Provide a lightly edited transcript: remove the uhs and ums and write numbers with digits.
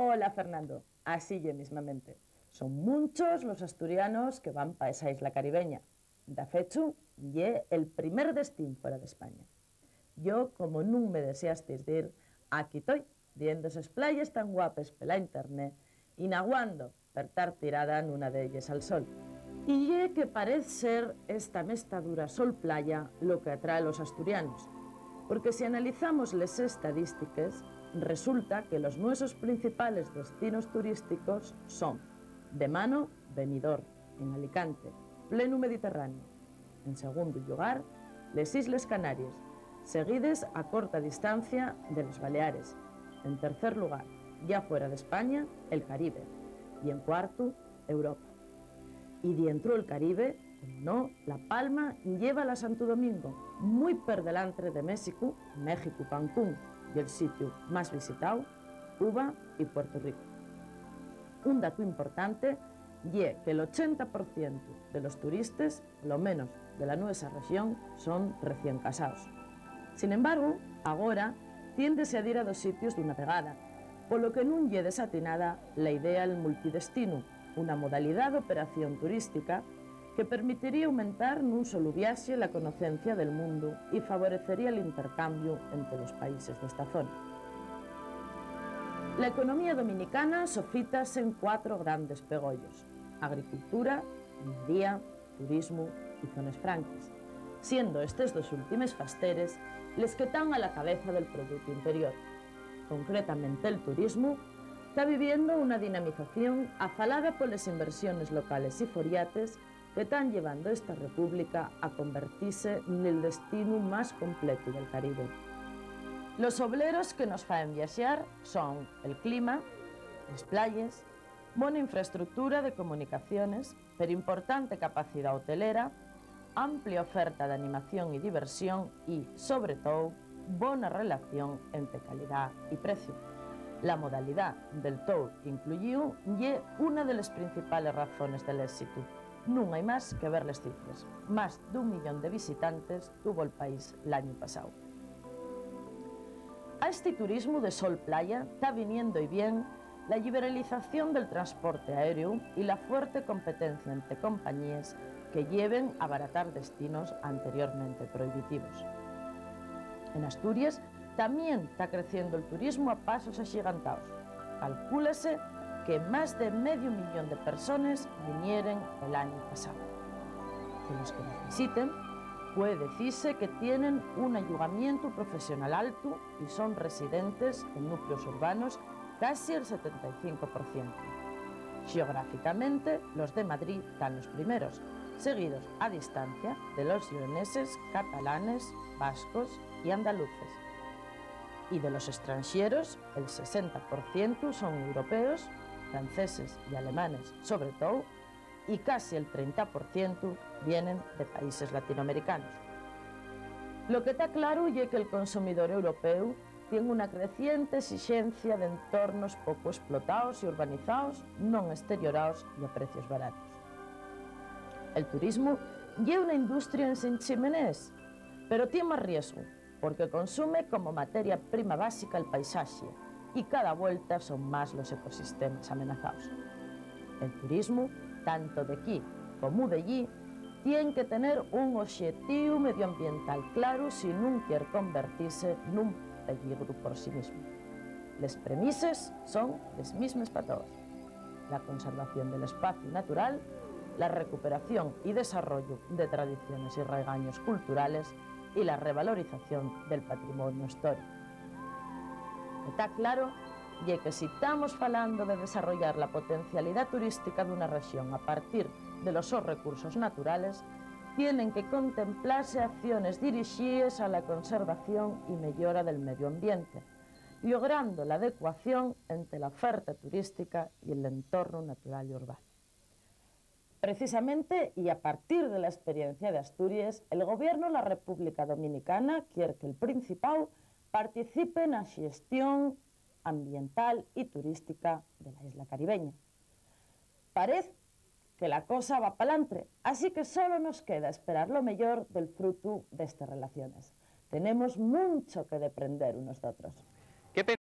Hola, Fernando. Así yo mismamente. Son muchos los asturianos que van para esa isla caribeña. De fecho, ye el primer destino fuera de España. Yo, como nun me deseasteis de ir, aquí estoy, viendo esas playas tan guapes pela internet, inaguando per estar tirada nuna d'elles al sol. Y ye que parece ser esta mestadura sol-playa lo que atrae a los asturianos. Porque si analizamos las estadísticas, resulta que los nuestros principales destinos turísticos son, de mano, Benidorm, en Alicante, pleno Mediterráneo. En segundo lugar, les Islas Canarias, seguides a corta distancia de los Baleares. En tercer lugar, ya fuera de España, el Caribe. Y en cuarto, Europa. Y dentro del Caribe, no, La Palma lleva a Santo Domingo, muy per delante de México, Cancún, y el sitio más visitado, Cuba y Puerto Rico. Un dato importante es que el 80% de los turistas, lo menos de la nuestra región, son recién casados. Sin embargo, ahora tiéndese a ir a dos sitios de una pegada, por lo que non lle desatinada la idea del multidestino, una modalidad de operación turística que permitiría aumentar nun solo viaxe la conocencia del mundo y favorecería el intercambio entre los países de esta zona. La economía dominicana sofítase en 4 grandes pegollos: agricultura, minería, turismo y zonas francas, siendo estos dos últimos fasteres les que están a la cabeza del Producto Interior. Concretamente el turismo está viviendo una dinamización afalada por las inversiones locales y foriates que están llevando a esta república a convertirse en el destino más completo del Caribe. Los obleros que nos faen viaxar son el clima, las playas, buena infraestructura de comunicaciones, pero importante capacidad hotelera, amplia oferta de animación y diversión y, sobre todo, buena relación entre calidad y precio. La modalidad del tour incluido es una de las principales razones del éxito. No hay más que ver las cifras. Más de 1 millón de visitantes tuvo el país el año pasado. A este turismo de sol-playa está viniendo y bien la liberalización del transporte aéreo y la fuerte competencia entre compañías que lleven a abaratar destinos anteriormente prohibitivos. En Asturias también está creciendo el turismo a pasos agigantados. Calcúlase que más de medio millón de personas vinieron el año pasado. De los que nos visiten, puede decirse que tienen un ayudamiento profesional alto y son residentes en núcleos urbanos casi el 75%. Geográficamente, los de Madrid están los primeros, seguidos a distancia de los leoneses, catalanes, vascos y andaluces. Y de los extranjeros, el 60% son europeos, franceses y alemanes sobre todo, y casi el 30% vienen de países latinoamericanos. Lo que está claro es que el consumidor europeo tiene una creciente exigencia de entornos poco explotados y urbanizados, no exteriorados y a precios baratos. El turismo es una industria en sin chimenés, pero tiene más riesgo, porque consume como materia prima básica el paisaje y cada vuelta son más los ecosistemas amenazados. El turismo, tanto de aquí como de allí, tiene que tener un objetivo medioambiental claro si no quiere convertirse en un peligro por sí mismo. Las premisas son las mismas para todos: la conservación del espacio natural, la recuperación y desarrollo de tradiciones y regaños culturales y la revalorización del patrimonio histórico. Está claro y que si estamos hablando de desarrollar la potencialidad turística de una región a partir de los sus recursos naturales, tienen que contemplarse acciones dirigidas a la conservación y mejora del medio ambiente, logrando la adecuación entre la oferta turística y el entorno natural y urbano. Precisamente, y a partir de la experiencia de Asturias, el Gobierno de la República Dominicana quiere que el Principado participe en la gestión ambiental y turística de la isla caribeña. Parece que la cosa va pa'lantre, así que solo nos queda esperar lo mejor del fruto de estas relaciones. Tenemos mucho que deprender unos de otros.